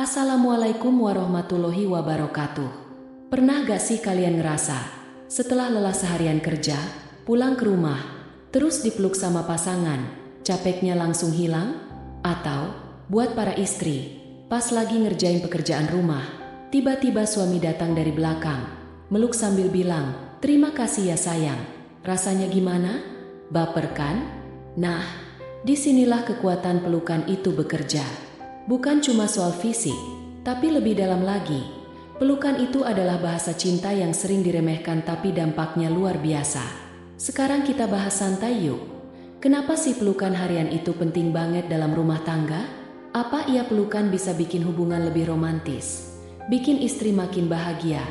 Assalamualaikum warahmatullahi wabarakatuh. Pernah gak sih kalian ngerasa, setelah lelah seharian kerja, pulang ke rumah, terus dipeluk sama pasangan, capeknya langsung hilang? Atau, buat para istri, pas lagi ngerjain pekerjaan rumah, tiba-tiba suami datang dari belakang, meluk sambil bilang, "Terima kasih ya sayang." Rasanya gimana? Baper kan? Nah, disinilah kekuatan pelukan itu bekerja. Bukan cuma soal fisik, tapi lebih dalam lagi. Pelukan itu adalah bahasa cinta yang sering diremehkan tapi dampaknya luar biasa. Sekarang kita bahas santai yuk. Kenapa sih pelukan harian itu penting banget dalam rumah tangga? Apa iya pelukan bisa bikin hubungan lebih romantis? Bikin istri makin bahagia?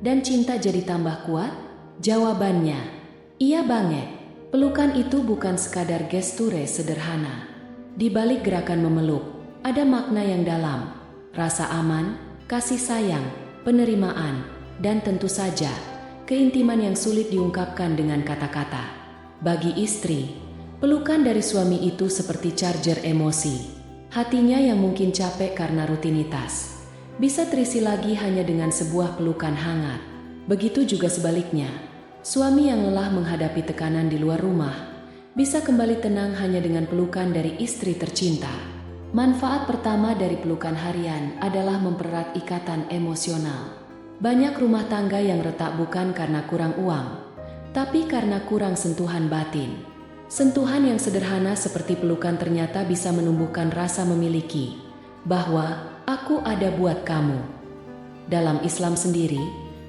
Dan cinta jadi tambah kuat? Jawabannya, iya banget. Pelukan itu bukan sekadar gesture sederhana. Di balik gerakan memeluk, ada makna yang dalam. Rasa aman, kasih sayang, penerimaan, dan tentu saja, keintiman yang sulit diungkapkan dengan kata-kata. Bagi istri, pelukan dari suami itu seperti charger emosi. Hatinya yang mungkin capek karena rutinitas, bisa terisi lagi hanya dengan sebuah pelukan hangat. Begitu juga sebaliknya, suami yang lelah menghadapi tekanan di luar rumah, bisa kembali tenang hanya dengan pelukan dari istri tercinta. Manfaat pertama dari pelukan harian adalah mempererat ikatan emosional. Banyak rumah tangga yang retak bukan karena kurang uang, tapi karena kurang sentuhan batin. Sentuhan yang sederhana seperti pelukan ternyata bisa menumbuhkan rasa memiliki, bahwa aku ada buat kamu. Dalam Islam sendiri,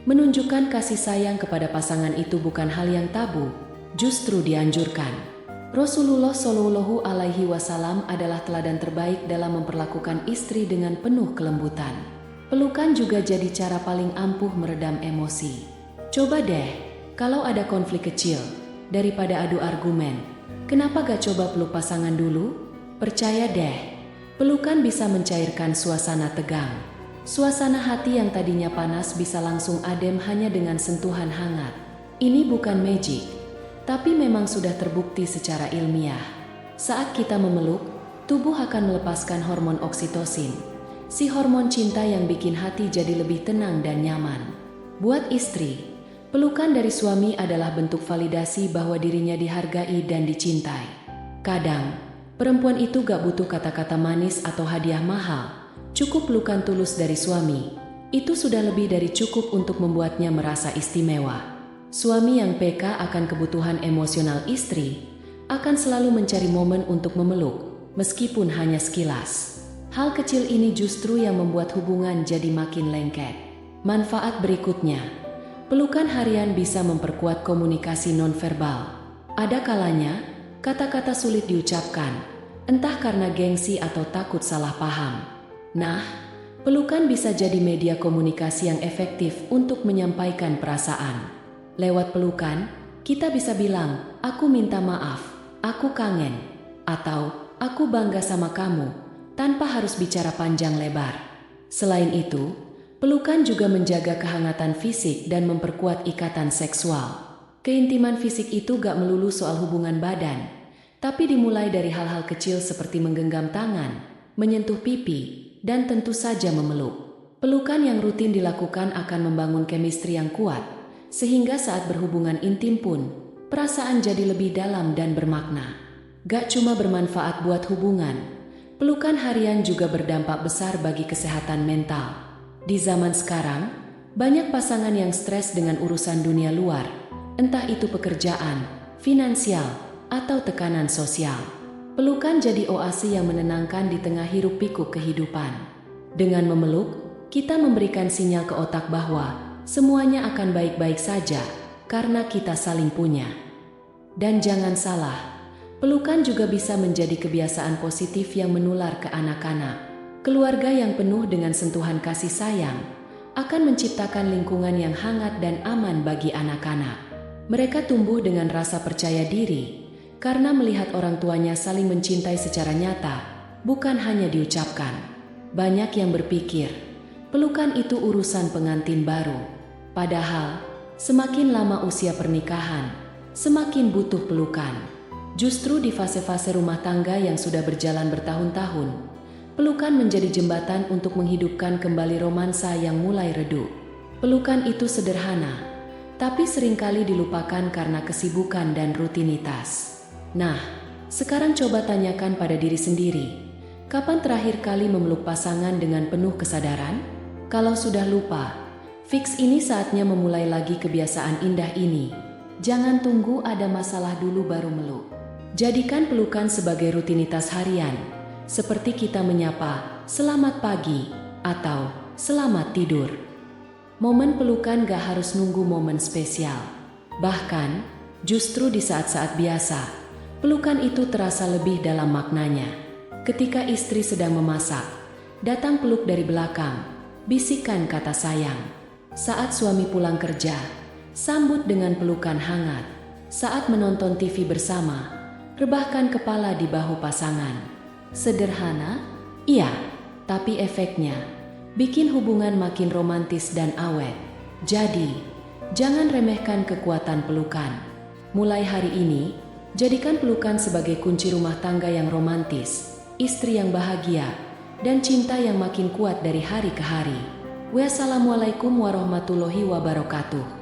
menunjukkan kasih sayang kepada pasangan itu bukan hal yang tabu, justru dianjurkan. Rasulullah Shallallahu Alaihi Wasallam adalah teladan terbaik dalam memperlakukan istri dengan penuh kelembutan. Pelukan juga jadi cara paling ampuh meredam emosi. Coba deh, kalau ada konflik kecil, daripada adu argumen, kenapa gak coba peluk pasangan dulu? Percaya deh, pelukan bisa mencairkan suasana tegang. Suasana hati yang tadinya panas bisa langsung adem hanya dengan sentuhan hangat. Ini bukan magic, tapi memang sudah terbukti secara ilmiah. Saat kita memeluk, tubuh akan melepaskan hormon oksitosin, si hormon cinta yang bikin hati jadi lebih tenang dan nyaman. Buat istri, pelukan dari suami adalah bentuk validasi bahwa dirinya dihargai dan dicintai. Kadang, perempuan itu gak butuh kata-kata manis atau hadiah mahal, cukup pelukan tulus dari suami. Itu sudah lebih dari cukup untuk membuatnya merasa istimewa. Suami yang peka akan kebutuhan emosional istri akan selalu mencari momen untuk memeluk, meskipun hanya sekilas. Hal kecil ini justru yang membuat hubungan jadi makin lengket. Manfaat berikutnya, pelukan harian bisa memperkuat komunikasi nonverbal. Ada kalanya, kata-kata sulit diucapkan, entah karena gengsi atau takut salah paham. Nah, pelukan bisa jadi media komunikasi yang efektif untuk menyampaikan perasaan. Lewat pelukan, kita bisa bilang, "Aku minta maaf, aku kangen," atau "Aku bangga sama kamu," tanpa harus bicara panjang lebar. Selain itu, pelukan juga menjaga kehangatan fisik dan memperkuat ikatan seksual. Keintiman fisik itu gak melulu soal hubungan badan, tapi dimulai dari hal-hal kecil seperti menggenggam tangan, menyentuh pipi, dan tentu saja memeluk. Pelukan yang rutin dilakukan akan membangun chemistry yang kuat, sehingga saat berhubungan intim pun, perasaan jadi lebih dalam dan bermakna. Gak cuma bermanfaat buat hubungan, pelukan harian juga berdampak besar bagi kesehatan mental. Di zaman sekarang, banyak pasangan yang stres dengan urusan dunia luar, entah itu pekerjaan, finansial, atau tekanan sosial. Pelukan jadi oase yang menenangkan di tengah hiruk-pikuk kehidupan. Dengan memeluk, kita memberikan sinyal ke otak bahwa semuanya akan baik-baik saja, karena kita saling punya. Dan jangan salah, pelukan juga bisa menjadi kebiasaan positif yang menular ke anak-anak. Keluarga yang penuh dengan sentuhan kasih sayang akan menciptakan lingkungan yang hangat dan aman bagi anak-anak. Mereka tumbuh dengan rasa percaya diri, karena melihat orang tuanya saling mencintai secara nyata, bukan hanya diucapkan. Banyak yang berpikir, pelukan itu urusan pengantin baru. Padahal, semakin lama usia pernikahan, semakin butuh pelukan. Justru di fase-fase rumah tangga yang sudah berjalan bertahun-tahun, Pelukan menjadi jembatan untuk menghidupkan kembali romansa yang mulai redup. Pelukan itu sederhana, tapi seringkali dilupakan karena kesibukan dan rutinitas. Nah, sekarang coba tanyakan pada diri sendiri, kapan terakhir kali memeluk pasangan dengan penuh kesadaran? Kalau sudah lupa, fix ini saatnya memulai lagi kebiasaan indah ini. Jangan tunggu ada masalah dulu baru meluk. Jadikan pelukan sebagai rutinitas harian, seperti kita menyapa, "Selamat pagi" atau "Selamat tidur". Momen pelukan gak harus nunggu momen spesial. Bahkan, justru di saat-saat biasa, pelukan itu terasa lebih dalam maknanya. Ketika istri sedang memasak, datang peluk dari belakang, bisikan kata sayang. Saat suami pulang kerja, sambut dengan pelukan hangat. Saat menonton TV bersama, rebahkan kepala di bahu pasangan. Sederhana? Iya, tapi efeknya bikin hubungan makin romantis dan awet. Jadi, jangan remehkan kekuatan pelukan. Mulai hari ini, jadikan pelukan sebagai kunci rumah tangga yang romantis, istri yang bahagia, dan cinta yang makin kuat dari hari ke hari. Wassalamualaikum warahmatullahi wabarakatuh.